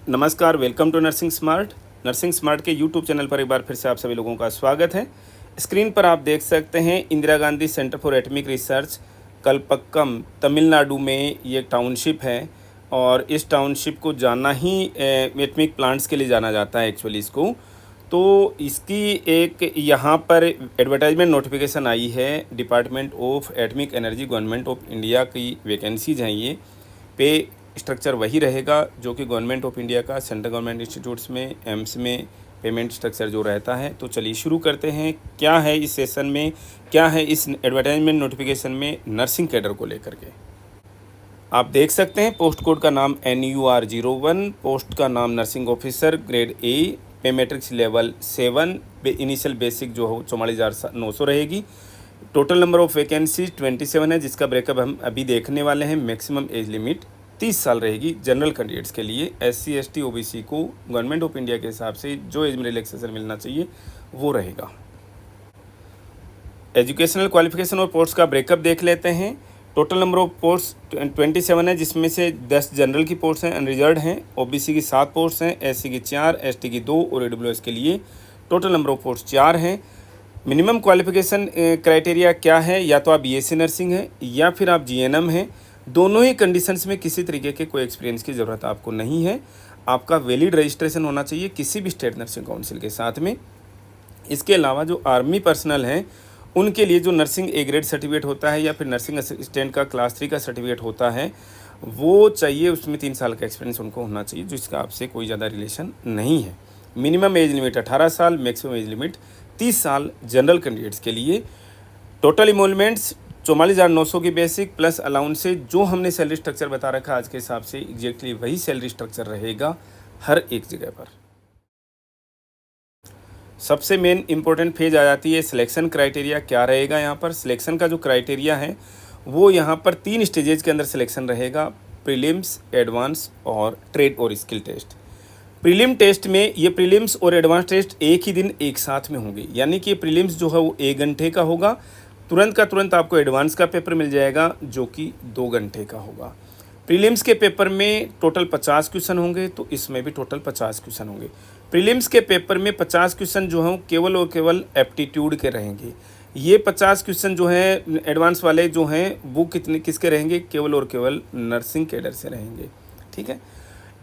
नमस्कार, welcome to Nursing Smart. Nursing Smart के YouTube channel पर एक बार फिर से आप सभी लोगों का स्वागत है। स्क्रीन पर आप देख सकते हैं Indira Gandhi centre for atomic research Kalpakkam Tamil Nadu में ये टाउनशिप है और इस टाउनशिप को जाना ही एटॉमिक प्लांट्स के लिए जाना जाता है एक्चुअली इसको। तो इसकी एक यहाँ पर एडवर्टाइजमेंट नोटिफिकेशन आई है, department of atomic energy government of India की वैकेंसीज हैं। ये पे स्ट्रक्चर वही रहेगा जो कि गवर्नमेंट ऑफ इंडिया का सेंट्रल गवर्नमेंट इंस्टीट्यूट्स में एम्स में पेमेंट स्ट्रक्चर जो रहता है। तो चलिए शुरू करते हैं, क्या है इस सेशन में, क्या है इस एडवर्टाइजमेंट नोटिफिकेशन में नर्सिंग कैडर को लेकर के। आप देख सकते हैं पोस्ट कोड का नाम NUR01, पोस्ट का नाम नर्सिंग ऑफिसर ग्रेड ए, पे मैट्रिक्स लेवल 7, इनिशियल बेसिक जो हो 44,900 रहेगी। टोटल नंबर ऑफ वैकेंसीज 27 है, जिसका ब्रेकअप हम अभी देखने वाले हैं। मैक्सिमम एज लिमिट 30 साल रहेगी जनरल कैंडिडेट्स के लिए। SC ST OBC को गवर्नमेंट ऑफ इंडिया के हिसाब से जो एज में रिलैक्सेशन मिलना चाहिए वो रहेगा। एजुकेशनल क्वालिफिकेशन और पोस्ट का ब्रेकअप देख लेते हैं। टोटल नंबर ऑफ पोस्ट 27 है, जिसमें से 10 जनरल की पोस्ट हैं, अनरिजर्व हैं। OBC की 7 पोस्ट हैं, SC की 4, ST की 2 और AWS के लिए टोटल नंबर ऑफ पोस्ट 4 हैं। मिनिमम क्वालिफिकेशन क्राइटेरिया क्या है, या तो आप BSc नर्सिंग है या फिर आप GNM हैं। दोनों ही कंडीशंस में किसी तरीके के कोई एक्सपीरियंस की ज़रूरत आपको नहीं है। आपका वैलिड रजिस्ट्रेशन होना चाहिए किसी भी स्टेट नर्सिंग काउंसिल के साथ में। इसके अलावा जो आर्मी पर्सनल हैं उनके लिए जो नर्सिंग A ग्रेड सर्टिफिकेट होता है या फिर नर्सिंग असिस्टेंट का क्लास 3 का सर्टिफिकेट होता है वो चाहिए। उसमें 3 साल का एक्सपीरियंस उनको होना चाहिए, जिसका आपसे कोई ज़्यादा रिलेशन नहीं है। मिनिमम एज लिमिट 18 साल, मैक्सिमम एज लिमिट 30 साल जनरल कैंडिडेट्स के लिए। टोटल इमोलमेंट्स 44,900 की बेसिक प्लस अलाउंस से जो हमने सैलरी स्ट्रक्चर बता रखा आज के हिसाब से एग्जैक्टली वही सैलरी स्ट्रक्चर रहेगा हर एक जगह पर। सबसे मेन इंपॉर्टेंट फेज आ जाती है सिलेक्शन क्राइटेरिया क्या रहेगा। यहाँ पर सिलेक्शन का जो क्राइटेरिया है वो यहाँ पर 3 स्टेजेज के अंदर सिलेक्शन रहेगा, प्रीलिम्स, एडवांस और ट्रेड और स्किल टेस्ट। प्रीलिम टेस्ट में ये प्रीलिम्स और एडवांस टेस्ट एक ही दिन एक साथ में होंगे, यानी कि प्रीलिम्स जो है वो 1 घंटे का होगा, तुरंत का तुरंत आपको एडवांस का पेपर मिल जाएगा जो कि 2 घंटे का होगा। प्रीलिम्स के पेपर में टोटल 50 क्वेश्चन होंगे, तो इसमें भी टोटल 50 क्वेश्चन होंगे। प्रीलिम्स के पेपर में 50 क्वेश्चन जो हैं केवल और केवल एप्टीट्यूड के रहेंगे। ये 50 क्वेश्चन जो हैं एडवांस वाले जो हैं वो किसके रहेंगे, केवल और केवल नर्सिंग कैडर से रहेंगे। ठीक है,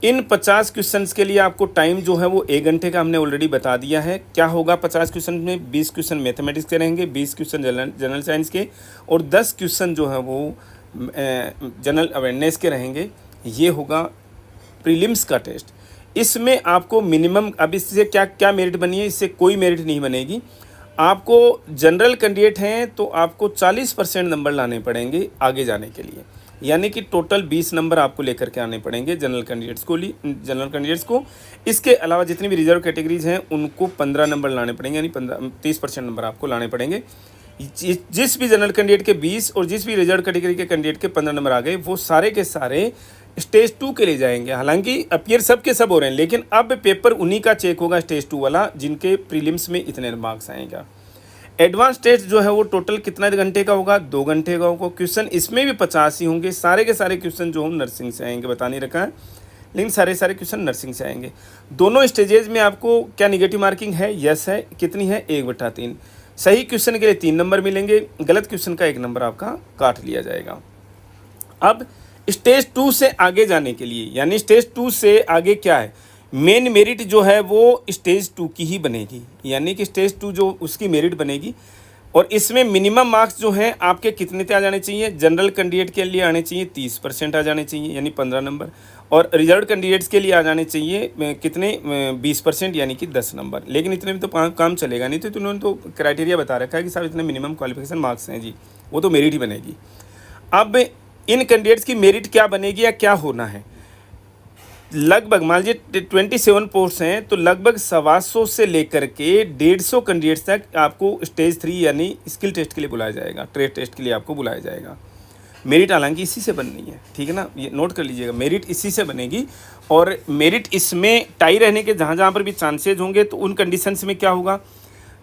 इन 50 क्वेश्चंस के लिए आपको टाइम जो है वो 1 घंटे का हमने ऑलरेडी बता दिया है। क्या होगा 50 क्वेश्चन में, 20 क्वेश्चन मैथमेटिक्स के रहेंगे, 20 क्वेश्चन जनरल साइंस के और 10 क्वेश्चन जो है वो जनरल अवेयरनेस के रहेंगे। ये होगा प्रीलिम्स का टेस्ट। इसमें आपको मिनिमम, अब इससे क्या क्या मेरिट बनी है, इससे कोई मेरिट नहीं बनेगी। आपको जनरल कैंडिडेट हैं तो आपको 40% नंबर लाने पड़ेंगे आगे जाने के लिए, यानी कि टोटल 20 नंबर आपको लेकर के आने पड़ेंगे जनरल कैंडिडेट्स को। इसके अलावा जितनी भी रिजर्व कैटेगरीज हैं उनको 15 नंबर लाने पड़ेंगे, यानी 30% नंबर आपको लाने पड़ेंगे। जिस भी जनरल कैंडिडेट के 20 और जिस भी रिजर्व कैटेगरी के कैंडिडेट के 15 नंबर आ गए, वो सारे के सारे स्टेज 2 के लिए जाएंगे। हालांकि अपीयर सब के सब हो रहे हैं, लेकिन अब पेपर उन्हीं का चेक होगा स्टेज 2 वाला जिनके प्रीलिम्स में इतने मार्क्स आएगा। एडवांस टेस्ट जो है वो टोटल कितना घंटे का होगा, 2 घंटे का होगा। क्वेश्चन इसमें भी 50 ही होंगे। सारे के सारे क्वेश्चन जो हम नर्सिंग से आएंगे, बता नहीं रखा है, लेकिन सारे क्वेश्चन नर्सिंग से आएंगे। दोनों स्टेजेज में आपको क्या निगेटिव मार्किंग है, यस है, कितनी है 1/3। सही क्वेश्चन के लिए 3 नंबर मिलेंगे, गलत क्वेश्चन का 1 नंबर आपका काट लिया जाएगा। अब स्टेज 2 से आगे जाने के लिए, यानी स्टेज 2 से आगे क्या है, मेन मेरिट जो है वो स्टेज 2 की ही बनेगी, यानी कि स्टेज 2 जो उसकी मेरिट बनेगी। और इसमें मिनिमम मार्क्स जो हैं आपके कितने आ जाने चाहिए, जनरल कैंडिडेट के लिए आने चाहिए 30% आ जाने चाहिए, यानी 15 नंबर, और रिजर्व कैंडिडेट्स के लिए आ जाने चाहिए कितने 20%, यानी कि 10 नंबर। लेकिन इतने में तो काम चलेगा नहीं, तो उन्होंने तो क्राइटेरिया बता रखा है कि साहब इतने मिनिमम क्वालिफिकेशन मार्क्स हैं जी, वो तो मेरिट ही बनेगी। अब इन कैंडिडेट्स की मेरिट क्या बनेगी या क्या होना है, लगभग मान लीजिए 27 पोस्ट हैं, तो लगभग 125 से लेकर के 150 कैंडिडेट्स तक आपको स्टेज 3 यानी स्किल टेस्ट के लिए बुलाया जाएगा, ट्रेड टेस्ट के लिए आपको बुलाया जाएगा। मेरिट हालांकि इसी से बननी है, ठीक है ना, ये नोट कर लीजिएगा, मेरिट इसी से बनेगी। और मेरिट इसमें टाई रहने के जहाँ पर भी चांसेज होंगे, तो उन कंडीशंस में क्या होगा,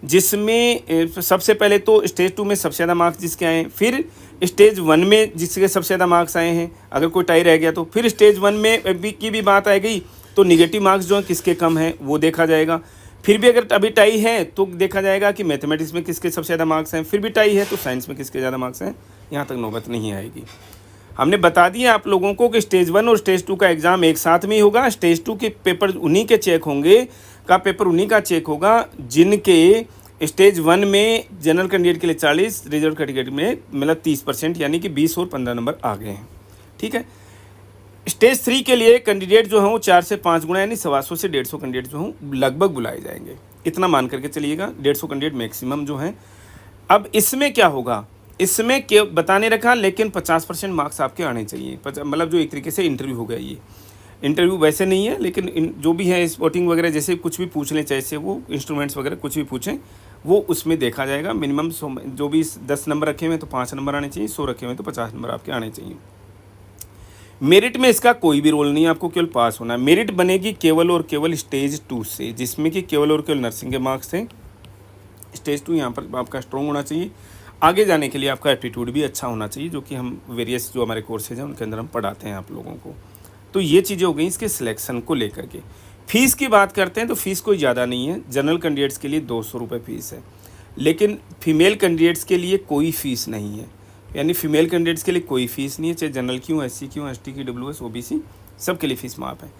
जिसमें सबसे पहले तो स्टेज 2 में सबसे ज़्यादा मार्क्स जिसके आए हैं, फिर स्टेज 1 में जिसके सबसे ज़्यादा मार्क्स आए हैं, अगर कोई टाई रह गया तो फिर स्टेज 1 में की भी बात आ गई, तो निगेटिव मार्क्स जो हैं किसके कम हैं वो देखा जाएगा। फिर भी अगर अभी टाई है तो देखा जाएगा कि मैथमेटिक्स में किसके सबसे ज़्यादा मार्क्स हैं, फिर भी टाई है तो साइंस में किसके ज़्यादा मार्क्स हैं, यहाँ तक नौबत नहीं आएगी। हमने बता दिया आप लोगों को कि स्टेज 1 और स्टेज 2 का एग्ज़ाम एक साथ में ही होगा। स्टेज 2 के पेपर उन्हीं के चेक होंगे, पेपर उन्हीं का चेक होगा जिनके स्टेज 1 में जनरल कैंडिडेट के लिए 40, रिजर्व कैटेगरी में मतलब 30%, यानी कि 20 और 15 नंबर आ गए हैं। ठीक है। स्टेज 3 के लिए कैंडिडेट जो हों 4 से 5 गुना यानी 125 से 150 कैंडिडेट जो हों लगभग बुलाए जाएंगे, इतना मान करके चलिएगा। 150 कैंडिडेट मैक्सिमम जो हैं। अब इसमें क्या होगा, इसमें बताने रखा, लेकिन 50% मार्क्स आपके आने चाहिए। मतलब जो एक तरीके से इंटरव्यू हो गया, ये इंटरव्यू वैसे नहीं है, लेकिन जो भी है स्पोर्टिंग वगैरह जैसे कुछ भी पूछ लें, चाहे वो इंस्ट्रूमेंट्स वगैरह कुछ भी पूछें, वो उसमें देखा जाएगा। मिनिमम जो भी 10 नंबर रखे हुए हैं तो 5 नंबर आने चाहिए, 100 रखे हुए हैं तो 50 नंबर आपके आने चाहिए। मेरिट में इसका कोई भी रोल नहीं है, आपको केवल पास होना है। मेरिट बनेगी केवल और केवल स्टेज 2 से, जिसमें कि केवल और केवल नर्सिंग के मार्क्स हैं। स्टेज 2 यहाँ पर आपका स्ट्रॉन्ग होना चाहिए। आगे जाने के लिए आपका एप्टीट्यूड भी अच्छा होना चाहिए, जो कि हम वेरियस जो हमारे कोर्सेज हैं उनके अंदर हम पढ़ाते हैं आप लोगों को। तो ये चीज़ें हो गई इसके सिलेक्शन को लेकर के। फ़ीस की बात करते हैं तो फ़ीस कोई ज़्यादा नहीं है। जनरल कैंडिडेट्स के लिए 200 रुपये फ़ीस है, लेकिन फीमेल कैंडिडेट्स के लिए कोई फ़ीस नहीं है। यानी फीमेल कैंडिडेट्स के लिए कोई फ़ीस नहीं है, चाहे जनरल क्यों, SC क्यों, ST की, WS, OBC सब के लिए फ़ीस माफ़ है।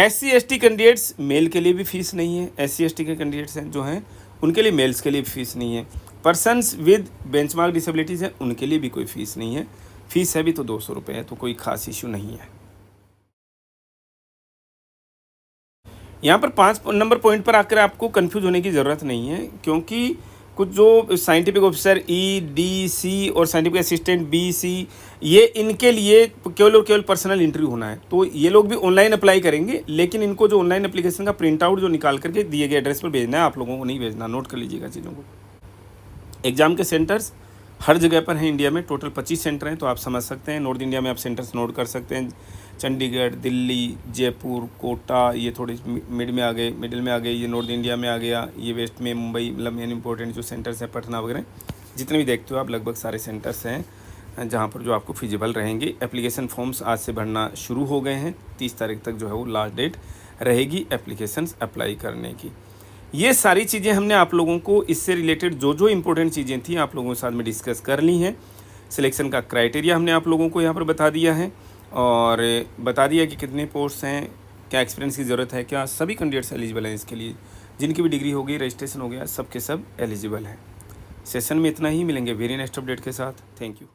SC ST कैंडिडेट्स मेल के लिए भी फ़ीस नहीं है। SC ST के कैंडिडेट्स हैं जो हैं उनके लिए मेल्स के लिए फ़ीस नहीं है। पर्सन्स विद बेंचमार्क डिसेबिलिटीज़ हैं उनके लिए भी कोई फ़ीस नहीं है। फ़ीस है भी तो 200 रुपये है, तो कोई ख़ास इशू नहीं है। यहाँ पर 5 नंबर पॉइंट पर आकर आपको कंफ्यूज होने की ज़रूरत नहीं है, क्योंकि कुछ जो साइंटिफिक ऑफिसर ED, C और साइंटिफिक असिस्टेंट BC, ये इनके लिए केवल और केवल पर्सनल इंटरव्यू होना है। तो ये लोग भी ऑनलाइन अप्लाई करेंगे, लेकिन इनको जो ऑनलाइन एप्लीकेशन का प्रिंट आउट जो निकाल करके दिए गए एड्रेस पर भेजना है, आप लोगों को नहीं भेजना। नोट कर लीजिएगा चीज़ों को। एग्ज़ाम के सेंटर्स हर जगह पर हैं इंडिया में, टोटल 25 सेंटर हैं, तो आप समझ सकते हैं। नॉर्थ इंडिया में आप सेंटर्स नोट कर सकते हैं, चंडीगढ़, दिल्ली, जयपुर, कोटा, ये थोड़े मिड में आ गए, मिडिल में आ गए, ये नॉर्थ इंडिया में आ गया, ये वेस्ट में मुंबई, मतलब मेन इंपॉर्टेंट जो सेंटर्स हैं पटना वगैरह, जितने भी देखते हो आप लगभग सारे सेंटर्स हैं जहाँ पर जो आपको फिजिबल रहेंगे। एप्लीकेशन फॉर्म्स आज से भरना शुरू हो गए हैं, 30 तारीख तक जो है वो लास्ट डेट रहेगी एप्लीकेशंस अप्लाई करने की। ये सारी चीज़ें हमने आप लोगों को इससे रिलेटेड जो जो इम्पोर्टेंट चीज़ें थी आप लोगों के साथ में डिस्कस कर ली हैं। सिलेक्शन का क्राइटेरिया हमने आप लोगों को यहाँ पर बता दिया है, और बता दिया कि कितने पोस्ट हैं, क्या एक्सपीरियंस की ज़रूरत है, क्या सभी कैंडिडेट्स एलिजिबल हैं इसके लिए। जिनकी भी डिग्री हो गई, रजिस्ट्रेशन हो गया, सब के सब एलिजिबल हैं। सेशन में इतना ही, मिलेंगे वेरी नेक्स्ट अपडेट के साथ। Thank you.